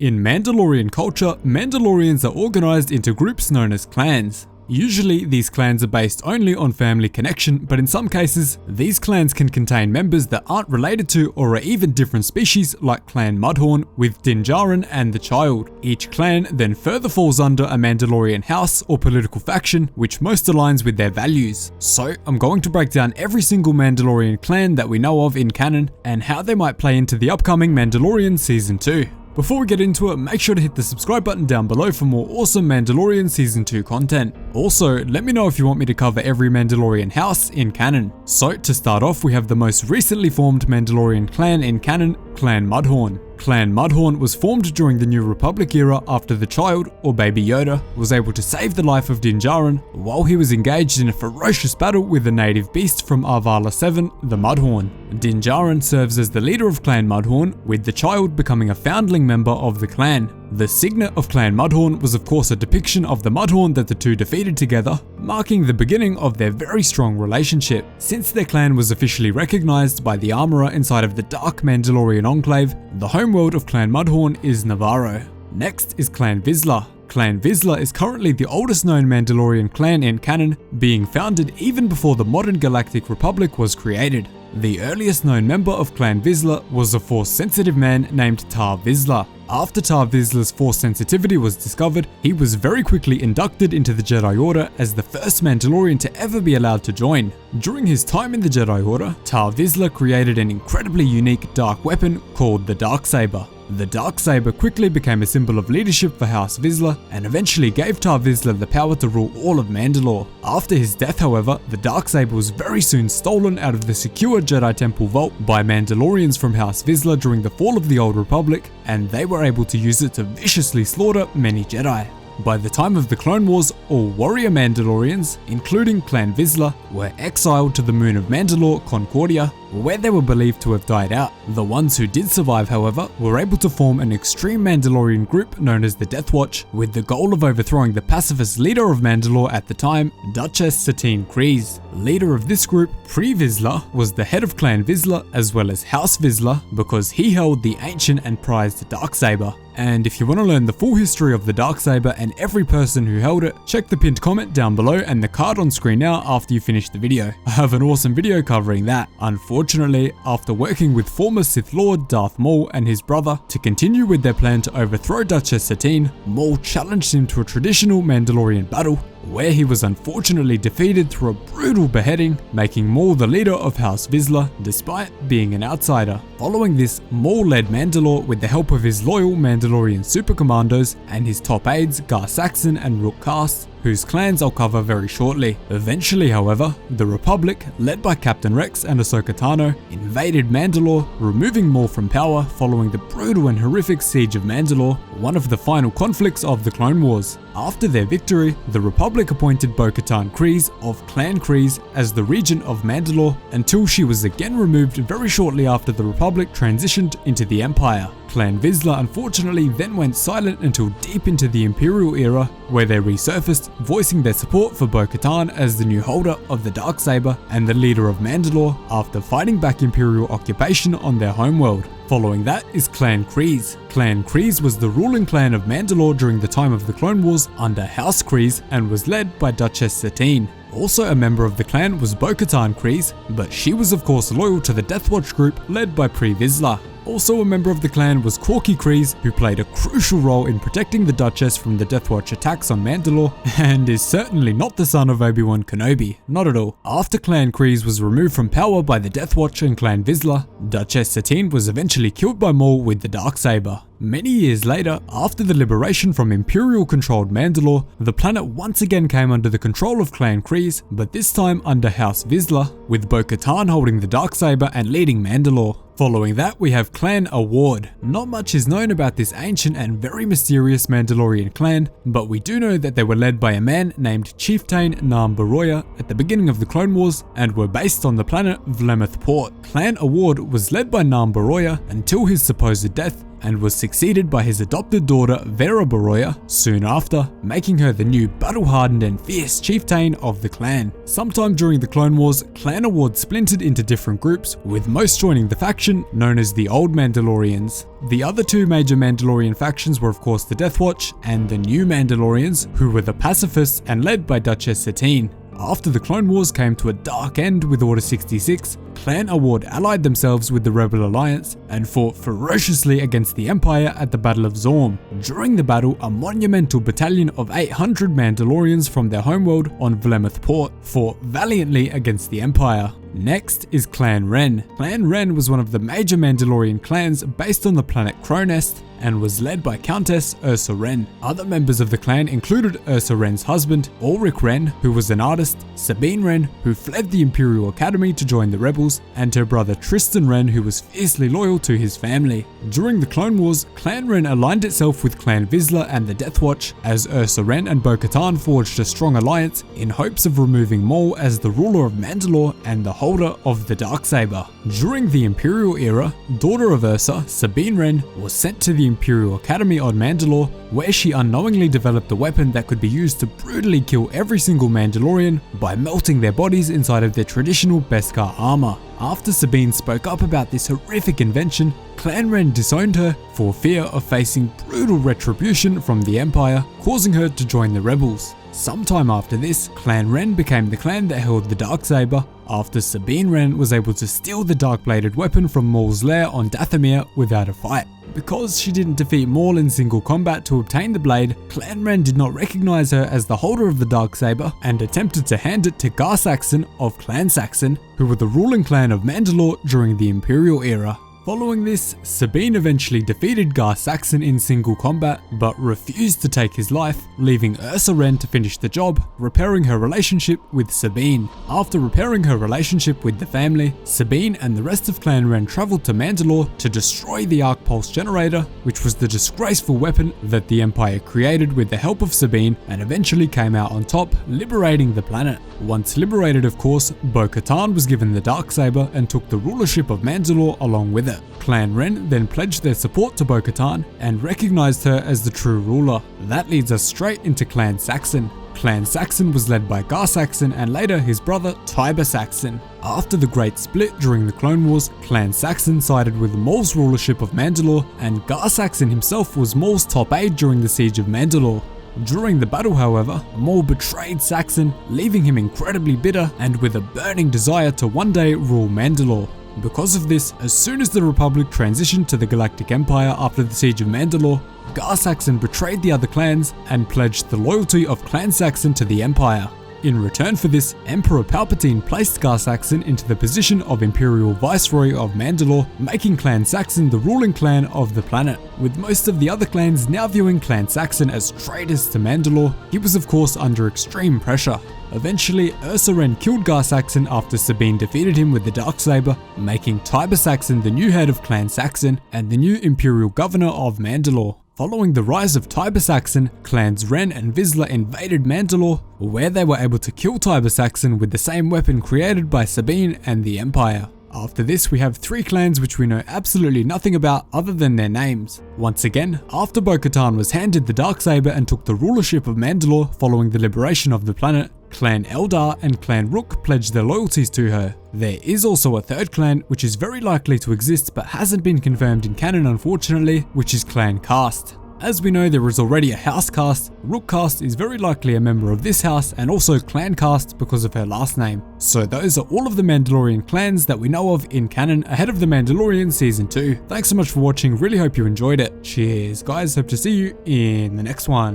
In Mandalorian culture, Mandalorians are organized into groups known as clans. Usually, these clans are based only on family connection, but in some cases, these clans can contain members that aren't related to or are even different species, like Clan Mudhorn with Din Djarin and the Child. Each clan then further falls under a Mandalorian house or political faction, which most aligns with their values. So, I'm going to break down every single Mandalorian clan that we know of in canon, and how they might play into the upcoming Mandalorian Season 2. Before we get into it, make sure to hit the subscribe button down below for more awesome Mandalorian Season 2 content. Also, let me know if you want me to cover every Mandalorian house in canon. So, to start off, we have the most recently formed Mandalorian clan in canon, Clan Mudhorn. Clan Mudhorn was formed during the New Republic era after the Child, or Baby Yoda, was able to save the life of Din Djarin while he was engaged in a ferocious battle with a native beast from Arvala 7, the Mudhorn. Din Djarin serves as the leader of Clan Mudhorn, with the Child becoming a foundling member of the clan. The signet of Clan Mudhorn was of course a depiction of the Mudhorn that the two defeated together, marking the beginning of their very strong relationship. Since their clan was officially recognized by the armorer inside of the dark Mandalorian enclave, the homeworld of Clan Mudhorn is Nevarro. Next is Clan Vizsla. Clan Vizsla is currently the oldest known Mandalorian clan in canon, being founded even before the modern Galactic Republic was created. The earliest known member of Clan Vizsla was a Force-sensitive man named Tar Vizsla. After Tar Vizsla's Force sensitivity was discovered, he was very quickly inducted into the Jedi Order as the first Mandalorian to ever be allowed to join. During his time in the Jedi Order, Tar Vizsla created an incredibly unique dark weapon called the Darksaber. The Darksaber quickly became a symbol of leadership for House Vizsla and eventually gave Tar Vizsla the power to rule all of Mandalore. After his death, however, the Darksaber was very soon stolen out of the secure Jedi Temple vault by Mandalorians from House Vizsla during the fall of the Old Republic, and they were able to use it to viciously slaughter many Jedi. By the time of the Clone Wars, all warrior Mandalorians, including Clan Vizsla, were exiled to the moon of Mandalore, Concordia, where they were believed to have died out. The ones who did survive, however, were able to form an extreme Mandalorian group known as the Death Watch, with the goal of overthrowing the pacifist leader of Mandalore at the time, Duchess Satine Crees. Leader of this group, Vizsla, was the head of Clan Vizsla as well as House Vizsla because he held the ancient and prized Darksaber. And if you want to learn the full history of the Darksaber and every person who held it, check the pinned comment down below and the card on screen now after you finish the video. I have an awesome video covering that. Unfortunately, after working with former Sith Lord Darth Maul and his brother to continue with their plan to overthrow Duchess Satine, Maul challenged him to a traditional Mandalorian battle, where he was unfortunately defeated through a brutal beheading, making Maul the leader of House Vizsla despite being an outsider. Following this, Maul led Mandalore with the help of his loyal Mandalorian super commandos and his top aides Gar Saxon and Rook Kast, whose clans I'll cover very shortly. Eventually, however, the Republic, led by Captain Rex and Ahsoka Tano, invaded Mandalore, removing Maul from power following the brutal and horrific Siege of Mandalore, one of the final conflicts of the Clone Wars. After their victory, the Republic appointed Bo-Katan Crees of Clan Crees as the regent of Mandalore until she was again removed very shortly after the Republic transitioned into the Empire. Clan Vizsla unfortunately then went silent until deep into the Imperial era, where they resurfaced, voicing their support for Bo-Katan as the new holder of the Darksaber and the leader of Mandalore after fighting back Imperial occupation on their homeworld. Following that is Clan Crees. Clan Crees was the ruling clan of Mandalore during the time of the Clone Wars under House Crees and was led by Duchess Satine. Also a member of the clan was Bo-Katan Crees, but she was of course loyal to the Death Watch group led by Vizsla. Also a member of the clan was Corky Crees, who played a crucial role in protecting the Duchess from the Death Watch attacks on Mandalore, and is certainly not the son of Obi-Wan Kenobi, not at all. After Clan Crees was removed from power by the Death Watch and Clan Vizsla, Duchess Satine was eventually killed by Maul with the Darksaber. Many years later, after the liberation from Imperial-controlled Mandalore, the planet once again came under the control of Clan Crees, but this time under House Vizsla, with Bo-Katan holding the Darksaber and leading Mandalore. Following that, we have Clan Award. Not much is known about this ancient and very mysterious Mandalorian clan, but we do know that they were led by a man named Chieftain Nambaroya at the beginning of the Clone Wars and were based on the planet Vlemeth Port. Clan Award was led by Nambaroya until his supposed death, and was succeeded by his adopted daughter Vera soon after, making her the new battle-hardened and fierce chieftain of the clan. Sometime during the Clone Wars, clan awards splintered into different groups, with most joining the faction known as the Old Mandalorians. The other two major Mandalorian factions were of course the Death Watch and the New Mandalorians, who were the pacifists and led by Duchess Satine. After the Clone Wars came to a dark end with Order 66, Clan Award allied themselves with the Rebel Alliance and fought ferociously against the Empire at the Battle of Zorn. During the battle, a monumental battalion of 800 Mandalorians from their homeworld on Vlemeth Port fought valiantly against the Empire. Next is Clan Wren. Clan Wren was one of the major Mandalorian clans based on the planet Cronest and was led by Countess Ursa Wren. Other members of the clan included Ursa Wren's husband, Ulrich Wren, who was an artist, Sabine Wren, who fled the Imperial Academy to join the rebels, and her brother Tristan Wren, who was fiercely loyal to his family. During the Clone Wars, Clan Wren aligned itself with Clan Vizsla and the Death Watch, as Ursa Wren and Bo-Katan forged a strong alliance in hopes of removing Maul as the ruler of Mandalore and the holder of the Darksaber. During the Imperial era, daughter of Ursa, Sabine Wren, was sent to the Imperial Academy on Mandalore, where she unknowingly developed a weapon that could be used to brutally kill every single Mandalorian by melting their bodies inside of their traditional Beskar armor. After Sabine spoke up about this horrific invention, Clan Wren disowned her for fear of facing brutal retribution from the Empire, causing her to join the rebels. Sometime after this, Clan Wren became the clan that held the Darksaber, after Sabine Wren was able to steal the dark-bladed weapon from Maul's lair on Dathomir without a fight. Because she didn't defeat Maul in single combat to obtain the blade, Clan Wren did not recognize her as the holder of the Darksaber and attempted to hand it to Gar Saxon of Clan Saxon, who were the ruling clan of Mandalore during the Imperial era. Following this, Sabine eventually defeated Gar Saxon in single combat, but refused to take his life, leaving Ursa Wren to finish the job, repairing her relationship with Sabine. After repairing her relationship with the family, Sabine and the rest of Clan Wren traveled to Mandalore to destroy the Arc Pulse Generator, which was the disgraceful weapon that the Empire created with the help of Sabine, and eventually came out on top, liberating the planet. Once liberated, of course, Bo-Katan was given the Darksaber and took the rulership of Mandalore along with it. Clan Wren then pledged their support to Bo-Katan and recognized her as the true ruler. That leads us straight into Clan Saxon. Clan Saxon was led by Gar Saxon and later his brother Tiber Saxon. After the Great Split during the Clone Wars, Clan Saxon sided with Maul's rulership of Mandalore, and Gar Saxon himself was Maul's top aide during the Siege of Mandalore. During the battle, however, Maul betrayed Saxon, leaving him incredibly bitter and with a burning desire to one day rule Mandalore. Because of this, as soon as the Republic transitioned to the Galactic Empire after the Siege of Mandalore, Gar Saxon betrayed the other clans and pledged the loyalty of Clan Saxon to the Empire. In return for this, Emperor Palpatine placed Gar Saxon into the position of Imperial Viceroy of Mandalore, making Clan Saxon the ruling clan of the planet. With most of the other clans now viewing Clan Saxon as traitors to Mandalore, he was of course under extreme pressure. Eventually, Ursa Wren killed Gar Saxon after Sabine defeated him with the Darksaber, making Tiber Saxon the new head of Clan Saxon and the new Imperial Governor of Mandalore. Following the rise of Tiber Saxon, clans Wren and Vizsla invaded Mandalore, where they were able to kill Tiber Saxon with the same weapon created by Sabine and the Empire. After this, we have three clans which we know absolutely nothing about other than their names. Once again, after Bo-Katan was handed the Darksaber and took the rulership of Mandalore following the liberation of the planet, Clan Eldar and Clan Rook pledged their loyalties to her. There is also a third clan which is very likely to exist but hasn't been confirmed in canon unfortunately, which is Clan Caste. As we know, there is already a house caste. Rook caste is very likely a member of this house, and also Clan Caste because of her last name. So those are all of the Mandalorian clans that we know of in canon ahead of The Mandalorian Season 2. Thanks so much for watching, really hope you enjoyed it. Cheers guys, hope to see you in the next one.